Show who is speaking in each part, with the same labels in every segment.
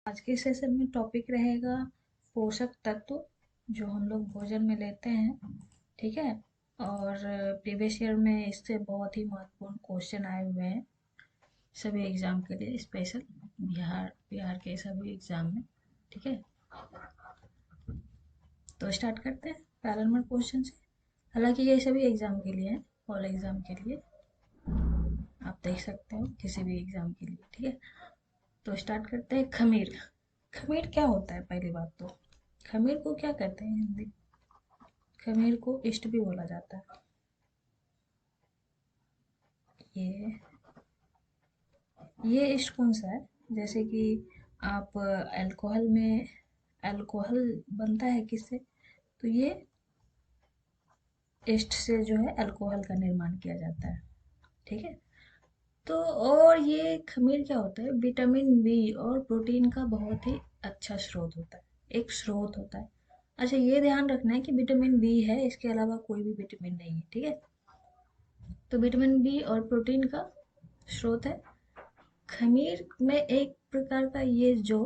Speaker 1: आज के सेशन में टॉपिक रहेगा पोषक तत्व जो हम लोग भोजन में लेते हैं। ठीक है। और प्रीवियस ईयर में इससे बहुत ही महत्वपूर्ण क्वेश्चन आए हुए हैं सभी एग्जाम के लिए, स्पेशल बिहार बिहार के सभी एग्जाम में। ठीक है, तो स्टार्ट करते हैं पहला नंबर क्वेश्चन से। हालांकि ये सभी एग्जाम के लिए है, ऑल एग्जाम के लिए, आप देख सकते हो किसी भी एग्जाम के लिए। ठीक है, तो स्टार्ट करते हैं। खमीर। खमीर क्या होता है? पहली बात तो खमीर को क्या कहते हैं हिंदी? खमीर को इष्ट भी बोला जाता है। ये ये इष्ट कौन सा है? जैसे कि आप अल्कोहल में, अल्कोहल बनता है किससे? तो ये इष्ट से जो है अल्कोहल का निर्माण किया जाता है। ठीक है, तो और ये खमीर क्या होता है? विटामिन बी और प्रोटीन का बहुत ही अच्छा स्रोत होता है, एक स्रोत होता है। अच्छा, ये ध्यान रखना है कि विटामिन बी है, इसके अलावा कोई भी विटामिन नहीं है। ठीक है, तो विटामिन बी और प्रोटीन का स्रोत है। खमीर में एक प्रकार का ये जो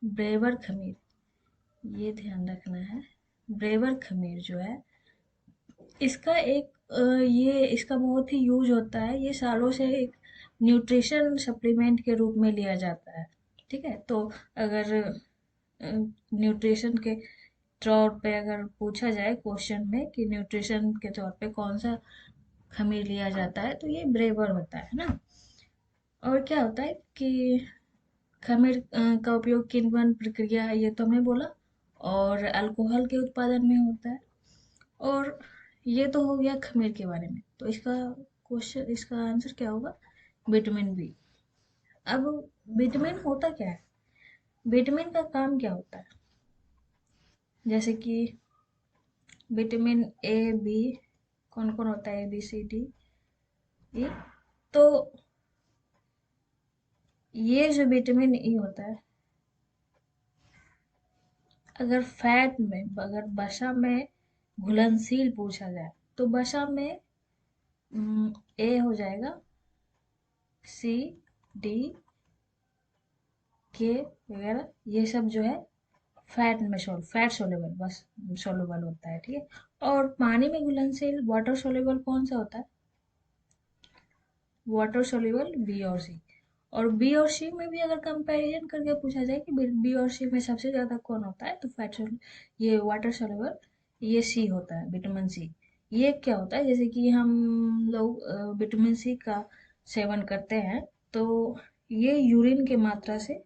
Speaker 1: ब्रेवर खमीर, ये ध्यान रखना है। ब्रेवर खमीर जो है, इसका एक ये इसका बहुत ही यूज होता है। ये सालों से एक न्यूट्रिशन सप्लीमेंट के रूप में लिया जाता है। ठीक है, तो अगर न्यूट्रिशन के तौर पे अगर पूछा जाए क्वेश्चन में कि न्यूट्रिशन के तौर पे कौन सा खमीर लिया जाता है, तो ये ब्रेवर होता है ना। और क्या होता है कि खमीर का उपयोग किण्वन प्रक्रिया है, ये तो हमने बोला, और अल्कोहल के उत्पादन में होता है। और ये तो हो गया खमीर के बारे में। तो इसका क्वेश्चन, इसका आंसर क्या होगा? Vitamin B. अब विटामिन होता क्या है? विटामिन का काम क्या होता है? जैसे कि विटामिन ए, बी, कौन कौन होता है? A B C D E. तो ये जो विटामिन ई होता है, अगर फैट में, अगर वसा में घुलनशील पूछा जाए तो वसा में ए हो जाएगा, सी, डी, के वगैरह, ये सब जो है फैट में फैट सोलेबल, बस सोलेबल होता है। ठीक है, और पानी में घुलनशील वाटर सोलेबल कौन सा होता है? वाटर सोल्यूबल बी और सी। और बी और सी में भी अगर कंपैरिजन करके पूछा जाए कि बी और सी में सबसे ज़्यादा कौन होता है, तो फैट सोल्यूबल, ये वाटर सोल्यूबल, ये सी होता है, विटामिन सी। ये क्या होता है? जैसे कि हम लोग विटामिन सी का सेवन करते हैं, तो ये यूरिन के मात्रा से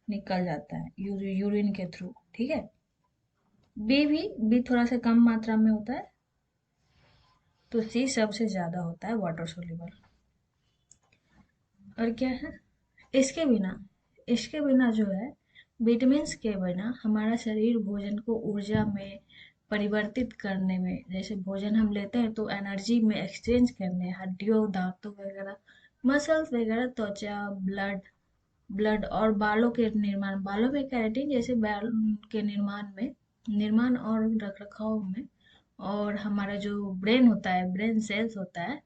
Speaker 1: निकल जाता है, यूरिन के थ्रू। ठीक है, बी थोड़ा सा कम मात्रा में होता है, तो सी सबसे ज़्यादा होता है, वाटर सोल्यूबल। और क्या है? इसके बिना, इसके बिना जो है, विटामिन्स के बिना हमारा शरीर भोजन को ऊर्जा में परिवर्तित करने में, जैसे भोजन हम लेते हैं तो एनर्जी में एक्सचेंज करने, हड्डियों, दांतों वगैरह, मसल्स वगैरह, त्वचा, ब्लड ब्लड और बालों के निर्माण, बालों में केराटिन जैसे बाल के निर्माण में, निर्माण और रख रखाव में, और हमारा जो ब्रेन होता है, ब्रेन सेल्स होता है,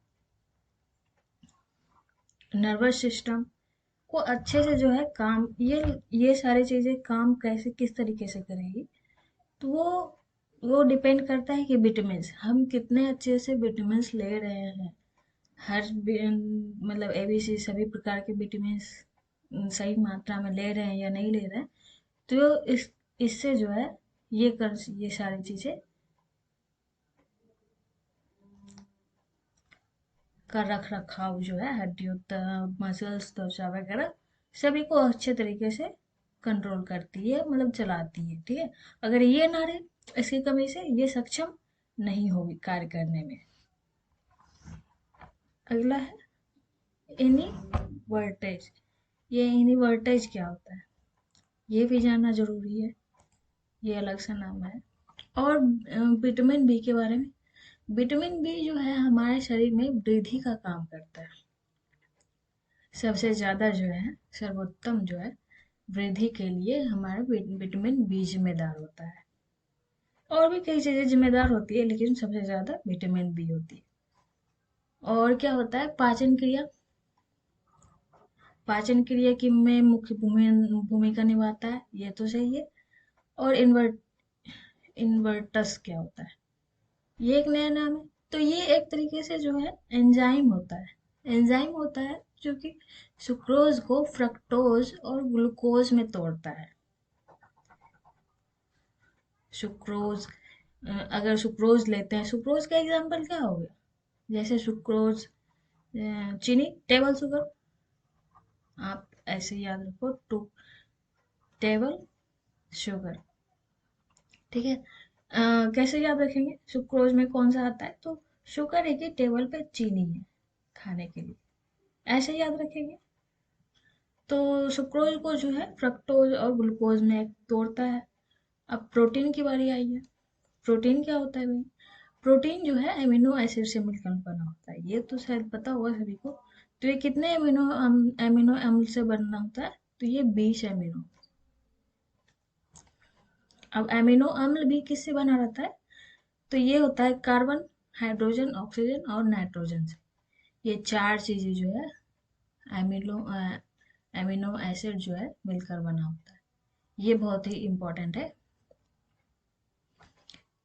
Speaker 1: नर्वस सिस्टम को अच्छे से जो है काम, ये सारी चीजें काम कैसे, किस तरीके से करेगी, तो वो डिपेंड करता है कि विटामिन्स हम कितने अच्छे से विटामिन्स ले रहे हैं। मतलब एबीसी सभी प्रकार के विटामिन्स सही मात्रा में ले रहे हैं या नहीं ले रहे हैं, तो इससे जो है ये सारी चीजें का रख रखाव जो है, हड्डियों, मसल्स, त्वचा वगैरह, सभी को अच्छे तरीके से कंट्रोल करती है, मतलब चलाती है। ठीक है, अगर ये ना रहे, इसकी कमी से ये सक्षम नहीं होगी कार्य करने में। अगला है इनिवर्टेज। ये इनिवर्टेज क्या होता है, ये भी जानना जरूरी है, ये अलग सा नाम है। और विटामिन बी के बारे में, विटामिन बी जो है हमारे शरीर में वृद्धि का काम करता है। सबसे ज्यादा जो है, सर्वोत्तम जो है, वृद्धि के लिए हमारा विटामिन बी जिम्मेदार होता है। और भी कई चीजें जिम्मेदार होती है, लेकिन सबसे ज्यादा विटामिन बी होती है। और क्या होता है? पाचन क्रिया। पाचन क्रिया की में मुख्य भूमिका निभाता है, ये तो सही है। और इन्वर्टस क्या होता है, ये एक नया नाम है। तो ये एक तरीके से जो है एंजाइम होता है। एंजाइम होता है जो कि सुक्रोज को फ्रक्टोज और ग्लूकोज में तोड़ता है। सुक्रोज, अगर सुक्रोज लेते हैं, सुक्रोज का एग्जांपल क्या हो गया, जैसे सुक्रोज, चीनी, टेबल शुगर, आप ऐसे याद रखो, टू टेबल शुगर, ठीक है। कैसे याद रखेंगे, सुक्रोज में कौन सा आता है, तो शुगर है कि टेबल पे चीनी है खाने के लिए, ऐसे याद रखेंगे। तो सुक्रोज को जो है फ्रक्टोज और ग्लूकोज में तोड़ता है। अब प्रोटीन की बारी आई है। प्रोटीन क्या होता है भाई, प्रोटीन जो है एमिनो एसिड से मिलकर बना होता है, ये तो शायद पता होगा सभी को। तो ये कितने एमिनो अम्ल से बना होता है, तो ये 20 एमिनो। अब एमिनो अम्ल भी किससे बना रहता है, तो ये होता है कार्बन, हाइड्रोजन, ऑक्सीजन और नाइट्रोजन से। ये चार चीजें जो है एमिनो एमिनो एसिड जो है मिलकर बना होता है, ये बहुत ही इंपॉर्टेंट है।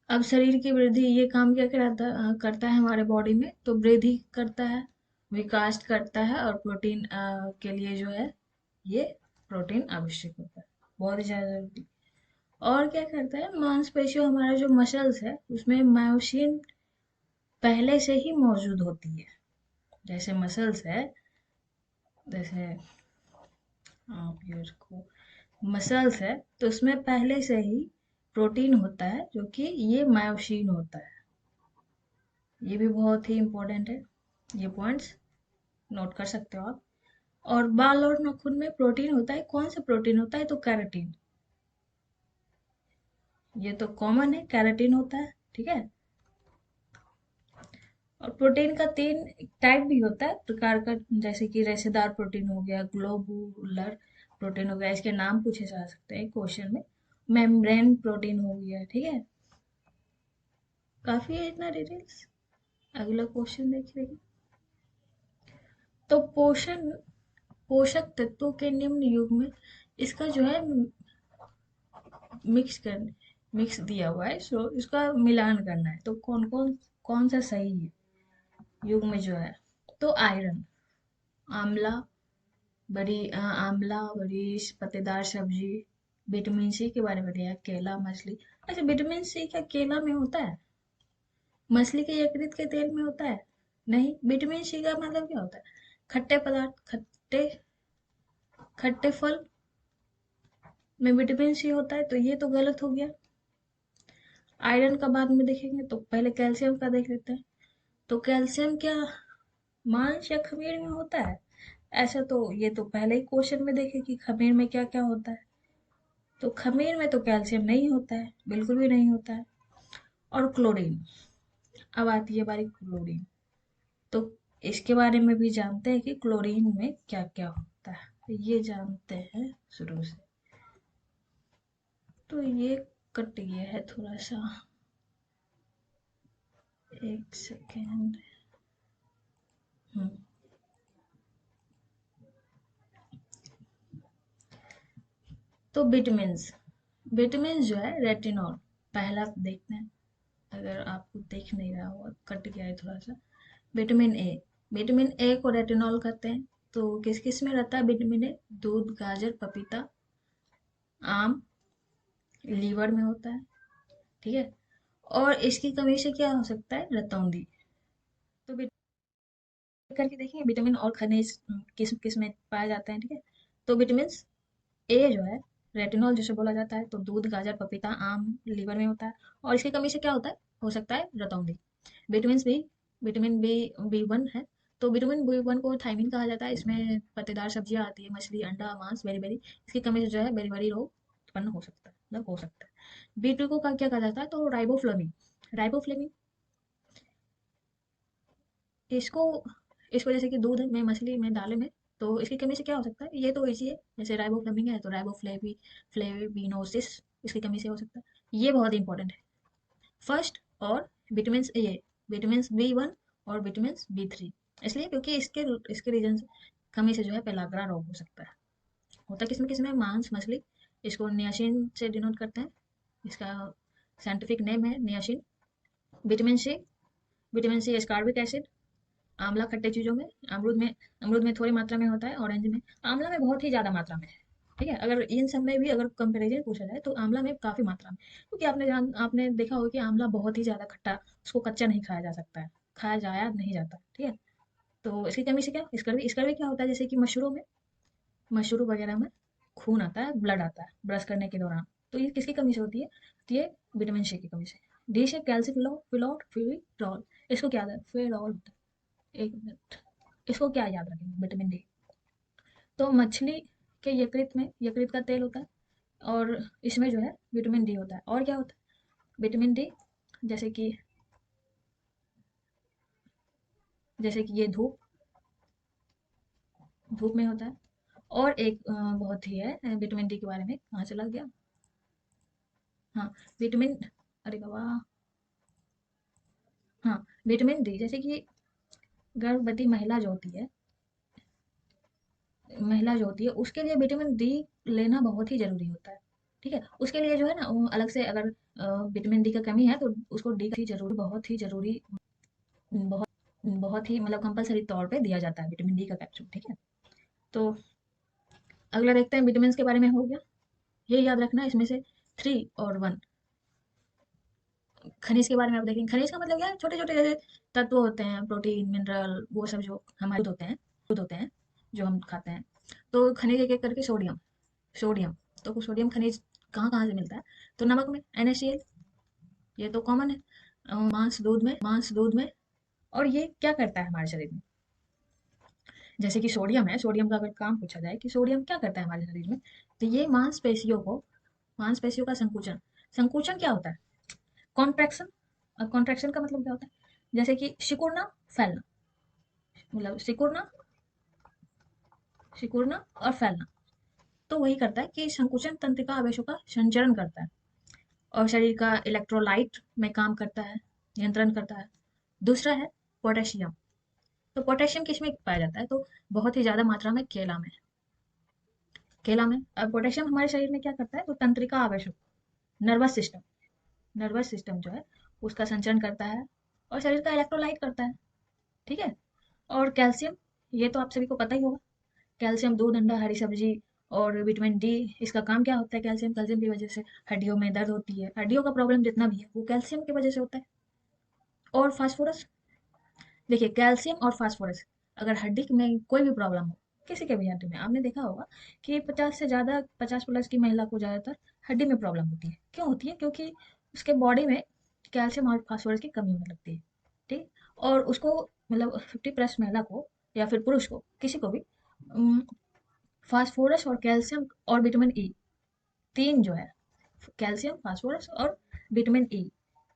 Speaker 1: अब शरीर की वृद्धि, ये काम क्या करता है हमारे बॉडी में, तो वृद्धि करता है, विकास करता है, और प्रोटीन के लिए जो है ये प्रोटीन आवश्यक होता है, बहुत ही ज्यादा जरूरी। और क्या करता है, मांसपेशियों, हमारा जो मसल्स है उसमें मायोसिन पहले से ही मौजूद होती है। जैसे मसल्स है, जैसे आप ये को मसल्स है, तो उसमें पहले से ही प्रोटीन होता है जो कि ये मायोसिन होता है। ये भी बहुत ही इंपॉर्टेंट है, ये पॉइंट्स नोट कर सकते हो आप। और बाल और नाखून में प्रोटीन होता है, कौन सा प्रोटीन होता है, तो कैराटिन, ये तो कॉमन है, कैराटिन होता है, ठीक है। और प्रोटीन का 3 टाइप भी होता है प्रकार का, जैसे कि रेशेदार प्रोटीन हो गया, ग्लोबुलर प्रोटीन हो गया, इसके नाम पूछे जा सकते हैं क्वेश्चन में, मेम्ब्रेन प्रोटीन हो गया, ठीक है। काफी है इतना डिटेल्स। अगला क्वेश्चन देखिए। तो पोषक तत्वों के निम्न युग में इसका जो है मिक्स कर मिक्स दिया हुआ है, सो इसका मिलान करना है, तो कौन सा सही है युग में जो है, तो आयरन, आंवला, आंवला, बड़ी पत्तेदार सब्जी, विटामिन सी के बारे में दिया है, केला, मछली। अच्छा, विटामिन सी क्या केला में होता है, मछली के यकृत के तेल में होता है, नहीं। विटामिन सी का मतलब क्या होता है, खट्टे पदार्थ, खट्टे फल में विटामिन सी होता है, तो ये तो गलत हो गया। आयरन का बाद में देखेंगे, तो पहले कैल्शियम का देख लेते हैं। तो कैल्शियम क्या मांस या खमीर में होता है, ऐसा तो ये तो पहले ही क्वेश्चन में देखे कि खमीर में क्या क्या होता है, तो खमीर में तो कैल्शियम नहीं होता है, बिल्कुल भी नहीं होता है। और क्लोरीन, अब आती है बारी क्लोरीन, तो इसके बारे में भी जानते हैं कि क्लोरीन में क्या क्या होता है, तो ये जानते हैं शुरू से। तो ये कट गया है थोड़ा सा, एक सेकेंड। हम्म तो विटामिन, विटामिन जो है रेटिनॉल, पहला देखते हैं, अगर आपको देख नहीं रहा हो, कट गया है थोड़ा सा। विटामिन ए, विटामिन ए को रेटिनॉल कहते हैं। तो किस किस में रहता है विटामिन ए, दूध, गाजर, पपीता, आम, लीवर में होता है, ठीक है। और इसकी कमी से क्या हो सकता है, रतौंधी। तो करके देखेंगे विटामिन और खनिज किस किस में पाए जाते हैं, ठीक है। तो विटामिन ए जो है रेटिनॉल जिसे बोला जाता है, तो दूध, गाजर, पपीता, आम, लीवर में होता है। और इसकी कमी से क्या होता है, हो सकता है रतौंधी। विटामिन बी, विटामिन बी 1 है, तो विटामिन बी 1 को थायमिन कहा जाता है, इसमें पत्तेदार सब्जियां आती है, मछली, अंडा, मांस, बेरी बेरी। इसकी कमी से जो है बेरी बेरी रोग उत्पन्न हो सकता है, मतलब हो सकता है। बी 2 को क्या कहा जाता है, तो राइबोफ्लाविन, राइबोफ्लाविन इसको इसको जैसे कि दूध में, मछली में, दालें में, तो इसकी कमी से क्या हो सकता है, ये तो इजी है, जैसे राइबोफ्लाविन है तो फ्लेविनोसिस, इसकी कमी से हो सकता है। ये बहुत इंपॉर्टेंट है फर्स्ट। और विटामिन ए, विटामिन बी 1 और विटामिन बी 3, इसलिए क्योंकि इसके इसके रीजन से कमी से जो है पेलाग्रा रोग हो सकता है। होता किसमें किसमें, मांस मछली, इसको नियासिन से डिनोट करते हैं, इसका साइंटिफिक नेम है niacin. Vitamin C, vitamin C ascorbic acid, आंवला खट्टे चीज़ों में, अमरूद में थोड़ी मात्रा में होता है, ऑरेंज में, आंवला में बहुत ही ज़्यादा मात्रा में है। ठीक है, अगर इन सब में भी अगर कंपैरिजन पूछा जाए तो आंवला में काफ़ी मात्रा में, क्योंकि आपने देखा होगा कि आंवला बहुत ही ज़्यादा खट्टा, उसको कच्चा नहीं खाया जा सकता है, खाया जाया नहीं जाता। ठीक है, तो इसकी कमी से क्या, स्कर्वी क्या होता है, जैसे कि मशरूम वगैरह में खून आता है, ब्लड आता है ब्रश करने के दौरान, तो ये किसकी कमी से होती है, तो ये विटामिन सी की कमी से। डी से कैल्सिफिलॉल, इसको क्या है, फेरॉल होता है, एक मिनट, इसको क्या याद रखेंगे, विटामिन डी। तो मछली के यकृत का तेल होता है, और इसमें जो है विटामिन डी होता है। और क्या होता है विटामिन डी, जैसे कि ये धूप में होता है। और एक बहुत ही है विटामिन डी के बारे में, कहाँ चला गया, हाँ, विटामिन, अरे बाबा, हाँ, विटामिन डी, जैसे कि गर्भवती महिला जो होती है उसके लिए विटामिन डी लेना बहुत ही जरूरी होता है। ठीक है, उसके लिए जो है ना वो अलग से, अगर विटामिन डी का कमी है तो उसको डी का जरूरी, बहुत बहुत ही मतलब कंपलसरी तौर पे दिया जाता है विटामिन डी का कैप्सूल। ठीक है, तो अगला देखते हैं, विटामिन के बारे में हो गया, ये याद रखना है, इसमें से 3 और 1। खनिज के बारे में आप देखेंगे, खनिज का मतलब क्या है, छोटे छोटे जैसे तत्व होते हैं, प्रोटीन मिनरल, वो सब जो हमारे दूध होते हैं जो हम खाते हैं। तो खनिज एक एक करके, सोडियम, तो सोडियम खनिज कहाँ कहाँ से मिलता है, तो नमक में NaCl, ये तो कॉमन है। मांस दूध में। और ये क्या करता है हमारे शरीर में, जैसे कि सोडियम है, सोडियम का अगर काम पूछा जाए कि सोडियम क्या करता है हमारे शरीर में, तो ये मांसपेशियों का संकुचन, क्या होता है, कॉन्ट्रैक्शन। और कॉन्ट्रैक्शन का मतलब क्या होता है, जैसे कि सिकुड़ना, फैलना, मतलब सिकुड़ना और फैलना। तो वही करता है कि संकुचन तंत्रिका आवेशों का संचरण करता है, और शरीर का इलेक्ट्रोलाइट में काम करता है, नियंत्रण करता है। दूसरा है पोटेशियम। तो पोटेशियम किसमें पाया जाता है, तो बहुत ही ज्यादा मात्रा में केला में। अब पोटेशियम हमारे शरीर में क्या करता है, तो तंत्रिका आवेशों, नर्वस सिस्टम जो है उसका संचरण करता है, और शरीर का इलेक्ट्रोलाइट करता है। ठीक है, और कैल्शियम, ये तो आप सभी को पता ही होगा, कैल्शियम दूध अंडा हरी सब्जी, और विटामिन डी, इसका काम क्या होता है, कैल्शियम की वजह से हड्डियों में दर्द होती है, हड्डियों का प्रॉब्लम जितना भी है वो कैल्शियम की वजह से होता है। और फास्फोरस, देखिए कैल्शियम और फास्फोरस, अगर हड्डी में कोई भी प्रॉब्लम हो, किसी के भी हड्डी में, आपने देखा होगा कि 50 प्लस की महिला को ज़्यादातर हड्डी में प्रॉब्लम होती है। क्यों होती है, क्योंकि उसके बॉडी में कैल्शियम और फास्फोरस की कमी होने लगती है। ठीक, और उसको मतलब 50 प्लस महिला को या फिर पुरुष को, किसी को भी फास्फोरस और कैल्शियम और विटामिन ई, तीन जो है, कैल्शियम फास्फोरस और विटामिन ई,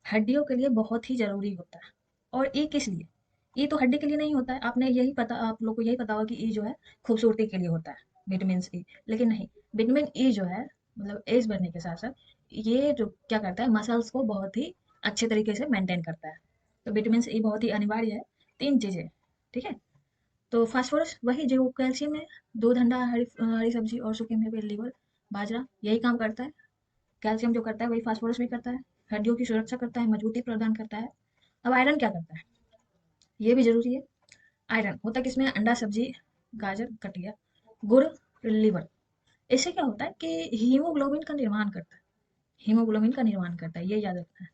Speaker 1: हड्डियों के लिए बहुत ही जरूरी होता है। और ई किस लिए, ई तो हड्डी के लिए नहीं होता है, आप लोग को यही पता होगा कि ई जो है खूबसूरती के लिए होता है, विटामिन ई। लेकिन नहीं, विटामिन ई जो है मतलब एज बढ़ने के साथ साथ ये जो क्या करता है, मसल्स को बहुत ही अच्छे तरीके से मेंटेन करता है। तो विटामिन ई बहुत ही अनिवार्य है, तीन चीजें। ठीक है, तो फास्फोरस वही जो कैल्शियम है, दूध अंडा हरी सब्जी और सूखे मेवे लीवर बाजरा, यही काम करता है। कैल्शियम जो करता है वही फास्फोरस भी करता है, हड्डियों की सुरक्षा करता है, मजबूती प्रदान करता है। अब आयरन क्या करता है, ये भी जरूरी है। आयरन होता है किसमें, अंडा सब्जी, गाजर कटिया, गुड़, लीवर। इससे क्या होता है कि हीमोग्लोबिन का निर्माण करता है, ये याद रखना है।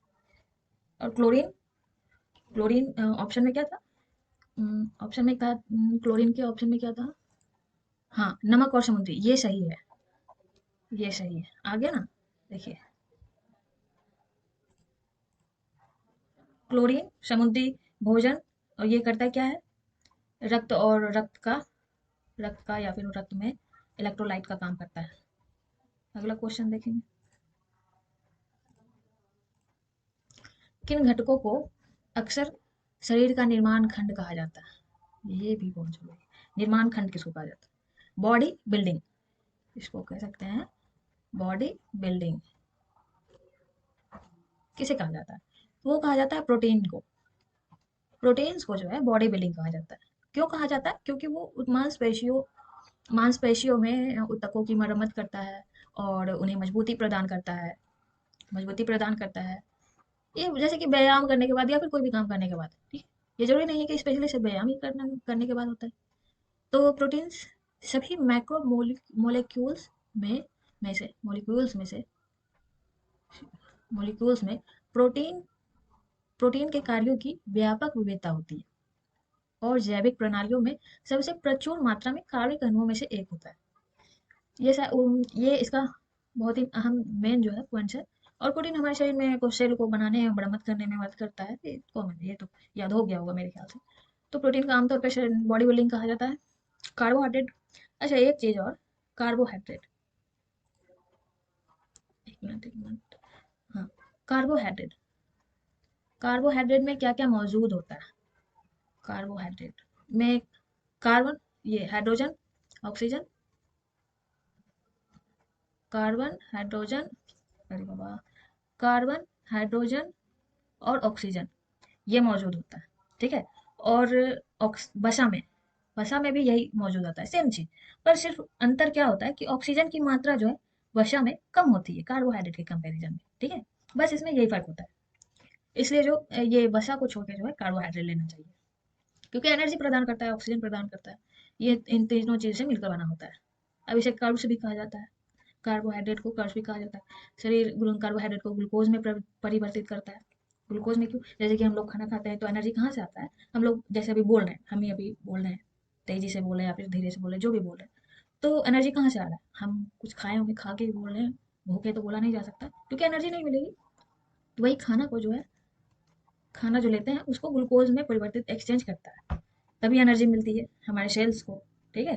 Speaker 1: और क्लोरीन, ऑप्शन में क्या था, क्लोरीन के ऑप्शन में क्या था, हाँ, नमक और समुद्री, ये सही है, आ गया ना। देखिए, क्लोरीन समुद्री भोजन, और ये करता है क्या है, रक्त और रक्त का या फिर रक्त में इलेक्ट्रोलाइट का काम करता है। अगला क्वेश्चन देखेंगे, किन घटकों को अक्सर शरीर का निर्माण खंड कहा जाता है, ये भी बहुत जरूरी है, निर्माण खंड किसको कहा जाता है, बॉडी बिल्डिंग, इसको कह सकते हैं बॉडी बिल्डिंग। किसे कहा जाता है, वो कहा जाता है प्रोटीन्स को जो है बॉडी बिल्डिंग कहा जाता है। क्यों कहा जाता है? क्योंकि वो मांसपेशियों में ऊतकों की मरम्मत करता है और उन्हें मजबूती प्रदान करता है। ये जैसे कि व्यायाम करने के बाद या फिर कोई भी काम करने के बाद, ठीक है? ये ज़रूरी नहीं है कि स्पेशली सिर्फ व्यायाम ही करने के बाद होता है। तो प्रोटीन्स सभी मैक्रो मोलिक्यूल्स में में प्रोटीन प्रोटीन के कार्यों की व्यापक विविधता होती है और जैविक प्रणालियों में सबसे प्रचुर मात्रा में कार्बनिक अणुओं में से एक होता है। ये इसका बहुत ही अहम मेन जो है पॉइंट्स है। और प्रोटीन हमारे शरीर में को सेल को बनाने और मरम्मत करने में मदद करता है। ये कॉमन है, ये तो याद हो गया होगा मेरे ख्याल से। तो प्रोटीन का आमतौर पर बॉडी बिल्डिंग कहा जाता है। कार्बोहाइड्रेट, अच्छा एक चीज़ और, कार्बोहाइड्रेट, एक मिनट, हाँ, कार्बोहाइड्रेट कार्बोहाइड्रेट में क्या क्या मौजूद होता है? कार्बोहाइड्रेट में कार्बन, ये हाइड्रोजन, ऑक्सीजन, कार्बन हाइड्रोजन, अरे बाबा, कार्बन, हाइड्रोजन और ऑक्सीजन, ये मौजूद होता है, ठीक है? और वसा में भी यही मौजूद होता है, सेम चीज। पर सिर्फ अंतर क्या होता है कि ऑक्सीजन की मात्रा जो है वसा में कम होती है कार्बोहाइड्रेट के कंपैरिजन में, ठीक है? बस इसमें यही फर्क होता है। इसलिए जो ये वसा को छोड़ के जो है कार्बोहाइड्रेट लेना चाहिए, क्योंकि एनर्जी प्रदान करता है, ऑक्सीजन प्रदान करता है। ये इन तीनों चीज से मिलकर बना होता है। अब इसे कार्ब्स भी कहा जाता है, कार्बोहाइड्रेट को कार्ब्स भी कहा जाता है। शरीर कार्बोहाइड्रेट को ग्लूकोज में परिवर्तित करता है। ग्लूकोज में क्यों? जैसे कि हम लोग खाना खाते हैं तो एनर्जी कहाँ से आता है? हम लोग जैसे अभी बोल रहे हैं, हम ही अभी बोल रहे हैं, तेजी से बोल रहे हैं या फिर धीरे से बोल रहे हैं, जो भी बोल रहे हैं, तो एनर्जी कहाँ से आ रहा है? हम कुछ खाए होंगे, खा के बोल रहे हैं। भूखे तो बोला नहीं जा सकता क्योंकि एनर्जी नहीं मिलेगी। तो वही खाना को जो है, खाना जो लेते हैं उसको ग्लूकोज में परिवर्तित एक्सचेंज करता है, तभी एनर्जी मिलती है हमारे सेल्स को, ठीक है?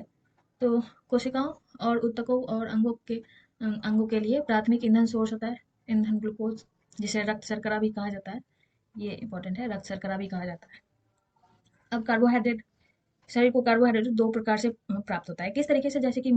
Speaker 1: तो कोशिकाओं और ऊतकों और अंगों के लिए प्राथमिक ईंधन सोर्स होता है ईंधन ग्लूकोज, जिसे रक्त शर्करा भी कहा जाता है। ये इंपॉर्टेंट है, रक्त शर्करा भी कहा जाता है। अब कार्बोहाइड्रेट, शरीर को कार्बोहाइड्रेट दो प्रकार से प्राप्त होता है। किस तरीके से? जैसे कि